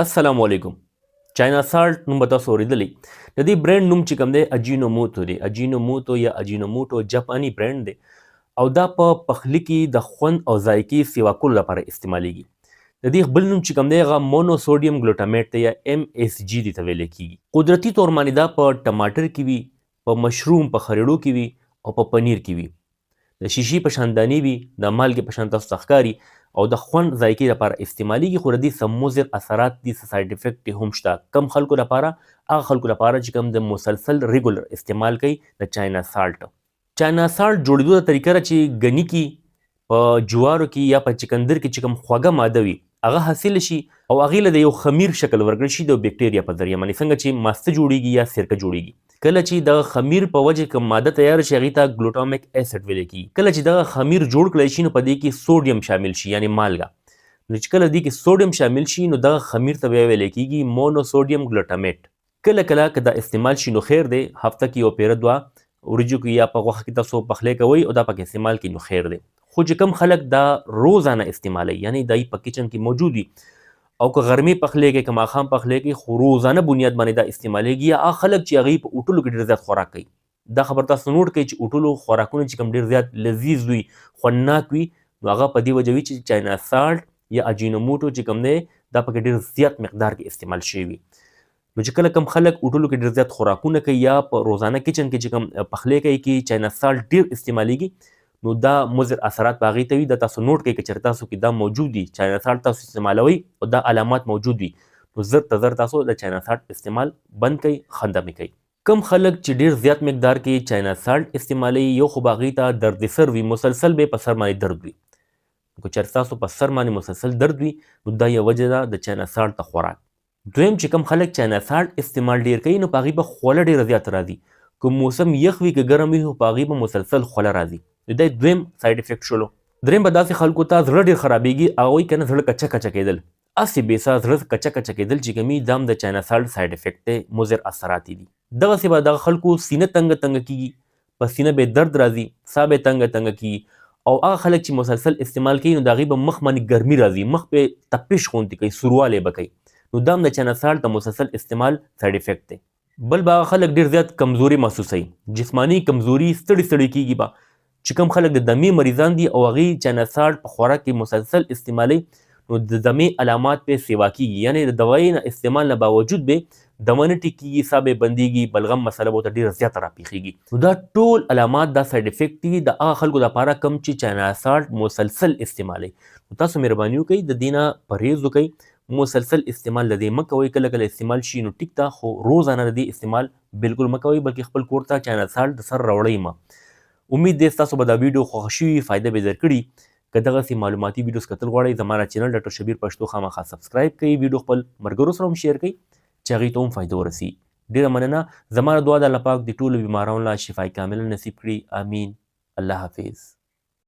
السلام علیکم. چاینا سالټ نوم به تاسو اورېدلی. د دې برانډ نوم چې کوم دی اجینوموتو دی. اجینوموتو یا اجینوموتو جاپاني برانډ دی او دا په پخلي کې د خوند او ذایقې سیوا کولو لپاره استعمالیږي. د دې بل نوم چې کوم دی هغه مونوسوډیم ګلوټامیټ دی یا MSG دی ته ویل کېږي. قدرتي طور باندې دا په ټماټر کې وي، په مشروم په خریړو کې وي او په پنیر کې وي. د شیشې په شان دانې وي، د مالګې په شان تاسو ته ښکاري او د خوند ذایقې لپاره استعمالیږي. خو د دې څه مضر اثرات دي، څه ساید افیکټ هم شته. کم خلکو لپاره هغه خلکو لپاره چې کوم د مسلسل ریګولر استعمال کوي د چاینا سالټ. چاینا سالټ جوړېدو ته طریقه ده چې ګني کې په جوارو کې یا په چکندر کې چې کوم خوږه ماده وي هغه حاصل شي او هغې له د یو خمیر شکل ورکړل شي د بکټریا په ذریعه باندې، څنګه چې ماسته جوړیږي یا سرکه جوړیږي. کله چې دغه خمیر په وجه کوم ماده تیار شي هغې ته ګلوټامیک اسید ویل کېږي. کله چې دغه خمیر جوړ کړی شي نو په دې کې سوډیم شامل شي یعنې مالګه. نو چې کله دې کې سوډیم شامل شي نو دغه خمیر ته بیا ویل کېږي مونوسوډیم ګلوټامیټ. کله کله که دا استعمال شي نو خیر دی، هفته کې یو پیره دوه وریجو کې یا په غوښه کې تاسو پخلی کوئ او دا پکې استعمال کړئ نو خیر دی. خو چې کوم خلک دا روزانه استعمالوي یعنې دا په کچن کې موجود وي او که غرمې پخلی کوي که ماښام پخلی کوي خو روزانه بنیاد باندې دا استعمالیږي، یا هغه خلک چې هغوی په هوټلو کې ډېر زیات خوراک کوي. دا خبر تاسو نوټ کوئ چې هوټلو خوراکونه چې کوم ډېر زیات لذیذ وي، خوندناک وي، نو هغه په دې وجه وي چې چاینا سالټ یا اجینوموټو چې کوم دی دا پکې ډېر زیات مقدار کې استعمال شوی وي. نو چې کله کوم خلک هوټلو کې ډېر زیات خوراکونه کوي یا په روزانه کچن کې چې کوم پخلی کوي کې چاینا سالټ ډېر استعمالیږي، نو دا مضر اثرات په هغې ته وي. دا تاسو نوټ کړئ که چېرې تاسو کې دا موجود وي، چاینا سالټ تاسو استعمالوئ او دا علامات موجود وي، نو زر ته زر تاسو د چاینا سالټ استعمال بند کړئ، ختم یې کړئ. کم خلک چې ډېر زیات مقدار کې چاینا سالټ استعمالوي، یو خو به هغې ته درد سر وي، مسلسل به یې په سر باندې درد وي. که چېرې تاسو په سر باندې مسلسل درد وي نو دا یوه وجه ده د چاینا سالټ د خوراک. دویم چې کوم خلک چاینا سالټ استعمال ډېر کوي نو په هغې به خوله ډېره زیات راځي. که موسم یخ وي که ګرم وي خو په هغې به مسلسل خوله راځي. دا دویم ساید افیکټ شولو. دریم به داسې خلکو ته زړه ډېر خرابېږي، هغه وایي که نه زړه کچه کچه کېدل، هسې بېساه زړه کچه کچه کېدل چې کوم وي دا هم د چاینا سالټ ساید افیکټ دی، مضر اثرات یې دي. دغسې به دغه خلکو سینه تنګه تنګه کېږي، په سینه به درد راځي، ساه به یې تنګه تنګه کېږي. او هغه خلک چې مسلسل استعمال کوي نو د هغې به مخ باندې ګرمي راځي، مخ به تپش غوندې کوي، سوروالی به کوي. نو دا هم د چاینا سالټ د مسلسل استعمال ساید افیکټ دی. بل به هغه خلک ډېر زیات کمزوري محسوسوي، جسماني کمزوري، ستړي ستړي کېږي به. چې کوم خلک د دمې مریضان دي او هغوی چاینا سالټ په خوراک کې مسلسل استعمالوي نو د دمې علامات پې سیوا کېږي، یعنې د دوایي نه استعمال نه باوجود به دمه نه ټیکېږي، ساه به یې بندېږي، بلغم مسله به ورته ډېره زیاته راپېښېږي. نو دا ټول علامات دا ساید افیکټ دي د هغه خلکو لپاره کوم چې چاینا سالټ مسلسل استعمالوي. نو تاسو مهرباني وکړئ د دې نه پرهیز وکړئ، مسلسل استعمال د دې مه کوئ. کله کله استعمال شي نو ټیک ده، خو روزانه د دې استعمال بالکل مه کوئ، بلکې خپل کور ته چاینا سالټ د سر راوړئ مه. امید دی ستاسو به دا ویډیو خوښه شوي، فایده به یې درکړي. که دغسې معلوماتي ویډیوز کتل غواړئ زما چینل ډاکټر شبیر پښتو خامخا سبسکرایب کړئ، ویډیو خپل ملګرو سره هم شیر کړئ چې هغوی ته هم فایده ورسي. ډېره مننه. زما دعا د الله پاک د ټولو بیمارانو له شفای کامله نصیب کړي، امین. الله حافظ.